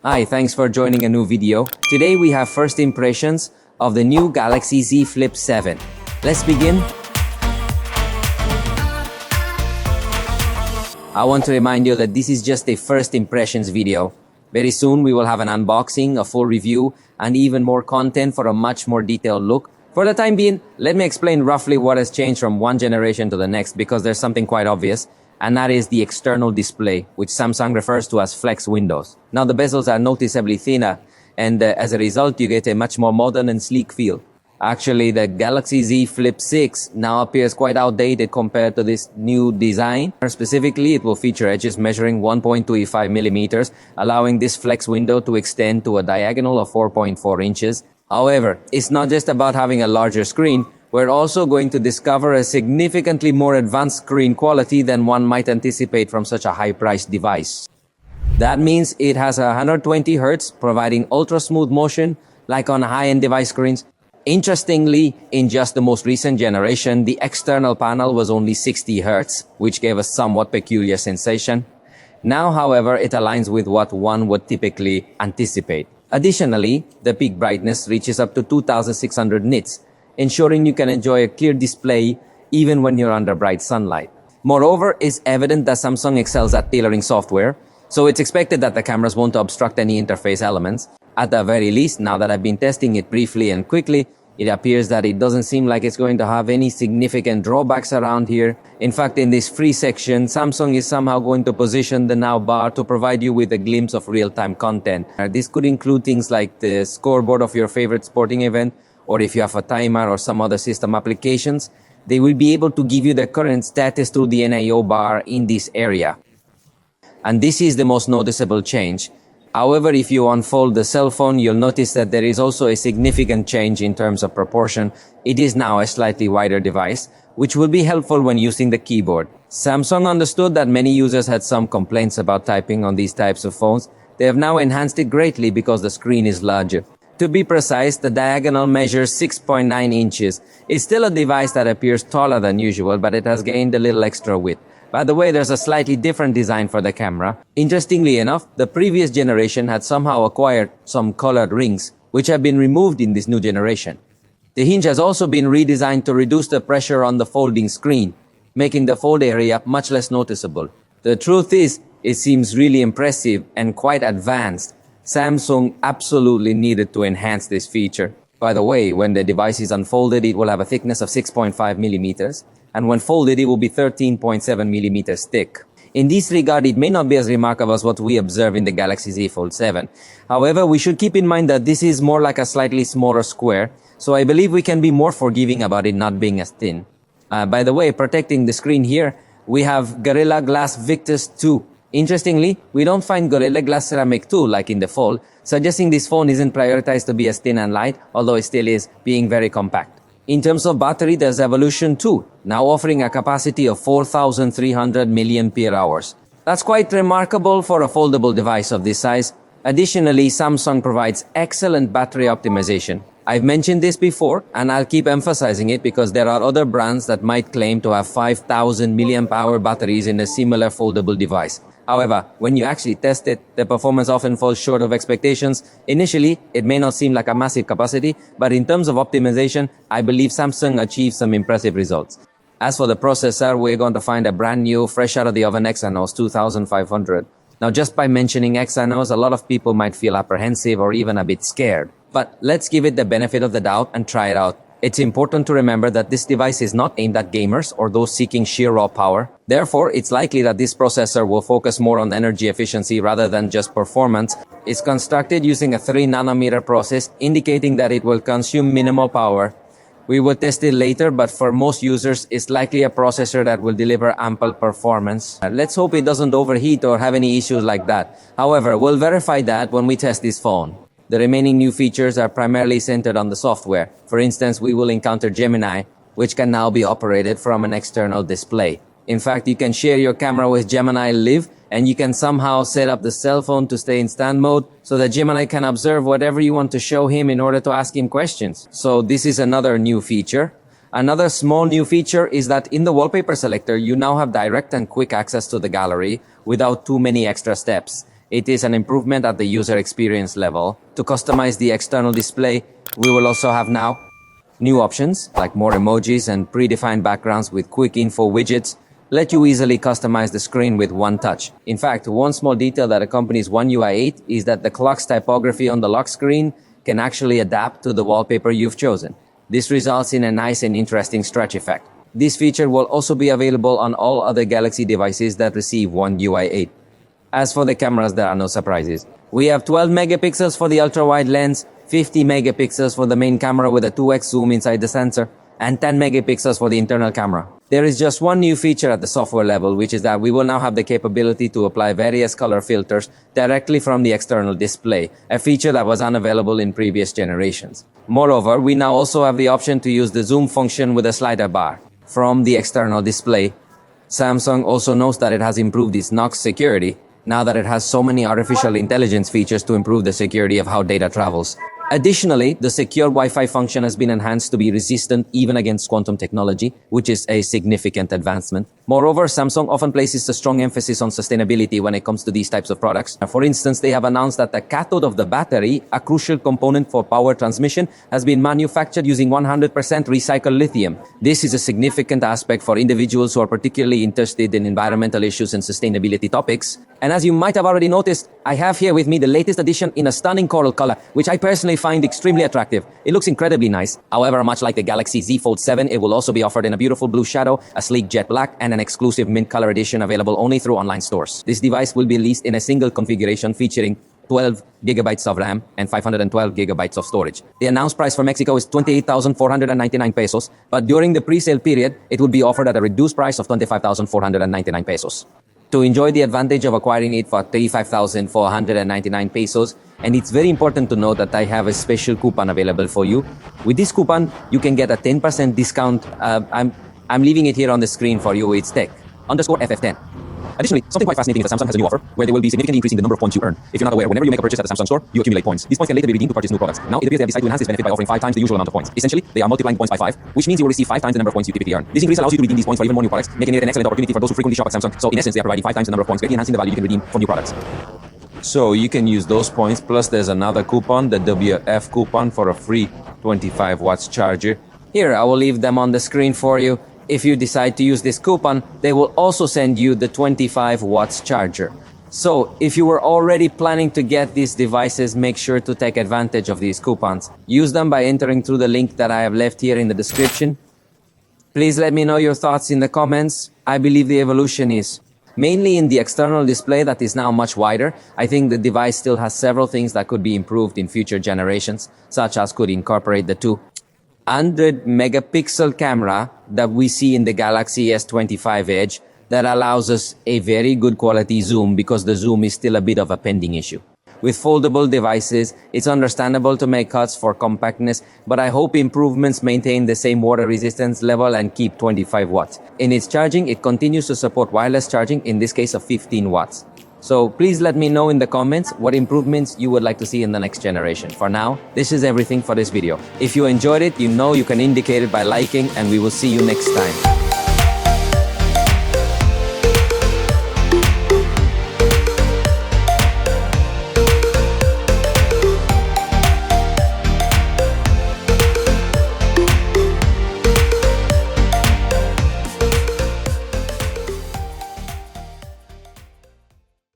Hi, thanks for joining a new video. Today we have first impressions of the new Galaxy Z Flip7. Let's begin. I want to remind you that this is just a first impressions video. Very soon we will have an unboxing, a full review, and even more content for a much more detailed look. For the time being, let me explain roughly what has changed from one generation to the next, because there's something quite obvious, and that is the external display, which Samsung refers to as flex windows. Now the bezels are noticeably thinner, and as a result you get a much more modern and sleek feel. Actually, the Galaxy Z Flip6 now appears quite outdated compared to this new design. Specifically, it will feature edges measuring 1.25 millimeters, allowing this flex window to extend to a diagonal of 4.4 inches. However, it's not just about having a larger screen. We're also going to discover a significantly more advanced screen quality than one might anticipate from such a high-priced device. That means it has 120 Hz, providing ultra-smooth motion like on high-end device screens. Interestingly, in just the most recent generation, the external panel was only 60 Hz, which gave a somewhat peculiar sensation. Now, however, it aligns with what one would typically anticipate. Additionally, the peak brightness reaches up to 2600 nits, ensuring you can enjoy a clear display even when you're under bright sunlight. Moreover, it's evident that Samsung excels at tailoring software, so it's expected that the cameras won't obstruct any interface elements. At the very least, now that I've been testing it briefly and quickly, it appears that it doesn't seem like it's going to have any significant drawbacks around here. In fact, in this free section, Samsung is somehow going to position the Now bar to provide you with a glimpse of real-time content. This could include things like the scoreboard of your favorite sporting event, or if you have a timer or some other system applications, they will be able to give you the current status through the NIO bar in this area. And this is the most noticeable change. However, if you unfold the cell phone, you'll notice that there is also a significant change in terms of proportion. It is now a slightly wider device, which will be helpful when using the keyboard. Samsung understood that many users had some complaints about typing on these types of phones. They have now enhanced it greatly because the screen is larger. To be precise, the diagonal measures 6.9 inches. It's still a device that appears taller than usual, but it has gained a little extra width. By the way, there's a slightly different design for the camera. Interestingly enough, the previous generation had somehow acquired some colored rings, which have been removed in this new generation. The hinge has also been redesigned to reduce the pressure on the folding screen, making the fold area much less noticeable. The truth is, it seems really impressive and quite advanced. Samsung absolutely needed to enhance this feature. By the way, when the device is unfolded, it will have a thickness of 6.5 millimeters. And when folded, it will be 13.7 millimeters thick. In this regard, it may not be as remarkable as what we observe in the Galaxy Z Fold7. However, we should keep in mind that this is more like a slightly smaller square, so I believe we can be more forgiving about it not being as thin. By the way, protecting the screen here, we have Gorilla Glass Victus 2. Interestingly, we don't find Gorilla Glass Ceramic 2 like in the Fold, suggesting this phone isn't prioritized to be as thin and light, although it still is, being very compact. In terms of battery, there's Evolution 2, now offering a capacity of 4,300 mAh. That's quite remarkable for a foldable device of this size. Additionally, Samsung provides excellent battery optimization. I've mentioned this before, and I'll keep emphasizing it because there are other brands that might claim to have 5,000 mAh batteries in a similar foldable device. However, when you actually test it, the performance often falls short of expectations. Initially, it may not seem like a massive capacity, but in terms of optimization, I believe Samsung achieved some impressive results. As for the processor, we're going to find a brand new, fresh out of the oven Exynos 2500. Now, just by mentioning Exynos, a lot of people might feel apprehensive or even a bit scared. But let's give it the benefit of the doubt and try it out. It's important to remember that this device is not aimed at gamers or those seeking sheer raw power. Therefore, it's likely that this processor will focus more on energy efficiency rather than just performance. It's constructed using a 3nm process, indicating that it will consume minimal power. We will test it later, but for most users, it's likely a processor that will deliver ample performance. Let's hope it doesn't overheat or have any issues like that. However, we'll verify that when we test this phone. The remaining new features are primarily centered on the software. For instance, we will encounter Gemini, which can now be operated from an external display. In fact, you can share your camera with Gemini Live, and you can somehow set up the cell phone to stay in stand mode so that Gemini can observe whatever you want to show him in order to ask him questions. So this is another new feature. Another small new feature is that in the wallpaper selector, you now have direct and quick access to the gallery without too many extra steps. It is an improvement at the user experience level. To customize the external display, we will also have now new options like more emojis and predefined backgrounds with quick info widgets let you easily customize the screen with one touch. In fact, one small detail that accompanies One UI 8 is that the clock's typography on the lock screen can actually adapt to the wallpaper you've chosen. This results in a nice and interesting stretch effect. This feature will also be available on all other Galaxy devices that receive One UI 8. As for the cameras, there are no surprises. We have 12 megapixels for the ultra-wide lens, 50 megapixels for the main camera with a 2x zoom inside the sensor, and 10 megapixels for the internal camera. There is just one new feature at the software level, which is that we will now have the capability to apply various color filters directly from the external display, a feature that was unavailable in previous generations. Moreover, we now also have the option to use the zoom function with a slider bar from the external display. Samsung also knows that it has improved its Knox security, now that it has so many artificial intelligence features to improve the security of how data travels. Additionally, the secure Wi-Fi function has been enhanced to be resistant even against quantum technology, which is a significant advancement. Moreover, Samsung often places a strong emphasis on sustainability when it comes to these types of products. For instance, they have announced that the cathode of the battery, a crucial component for power transmission, has been manufactured using 100% recycled lithium. This is a significant aspect for individuals who are particularly interested in environmental issues and sustainability topics. And as you might have already noticed, I have here with me the latest edition in a stunning coral color, which I personally find extremely attractive. It looks incredibly nice. However, much like the Galaxy Z Fold7, it will also be offered in a beautiful blue shadow, a sleek jet black, and an exclusive mint color edition available only through online stores. This device will be released in a single configuration featuring 12 gigabytes of RAM and 512 gigabytes of storage. The announced price for Mexico is 28,499 pesos, but during the pre-sale period, it will be offered at a reduced price of 25,499 pesos. To enjoy the advantage of acquiring it for 35,499 pesos, and it's very important to note that I have a special coupon available for you. With this coupon, you can get a 10% discount. I'm leaving it here on the screen for you. It's tech_FF10. Additionally, something quite fascinating is that Samsung has a new offer where they will be significantly increasing the number of points you earn. If you're not aware, whenever you make a purchase at the Samsung store, you accumulate points. These points can later be redeemed to purchase new products. Now, it appears they have decided to enhance this benefit by offering 5 times the usual amount of points. Essentially, they are multiplying points by 5, which means you will receive 5 times the number of points you typically earn. This increase allows you to redeem these points for even more new products, making it an excellent opportunity for those who frequently shop at Samsung. So, in essence, they are providing 5 times the number of points, greatly enhancing the value you can redeem for new products. So, you can use those points, plus there's another coupon, the WF coupon, for a free 25 watts charger. Here, I will leave them on the screen for you. If you decide to use this coupon, they will also send you the 25 watts charger. So, if you were already planning to get these devices, make sure to take advantage of these coupons. Use them by entering through the link that I have left here in the description. Please let me know your thoughts in the comments. I believe the evolution is mainly in the external display that is now much wider. I think the device still has several things that could be improved in future generations, such as could incorporate the 200 megapixel camera that we see in the Galaxy S25 Edge that allows us a very good quality zoom because the zoom is still a bit of a pending issue. With foldable devices, it's understandable to make cuts for compactness, but I hope improvements maintain the same water resistance level and keep 25 watts. In its charging, it continues to support wireless charging, in this case of 15 watts. So please let me know in the comments what improvements you would like to see in the next generation. For now, this is everything for this video. If you enjoyed it, you know you can indicate it by liking, and we will see you next time.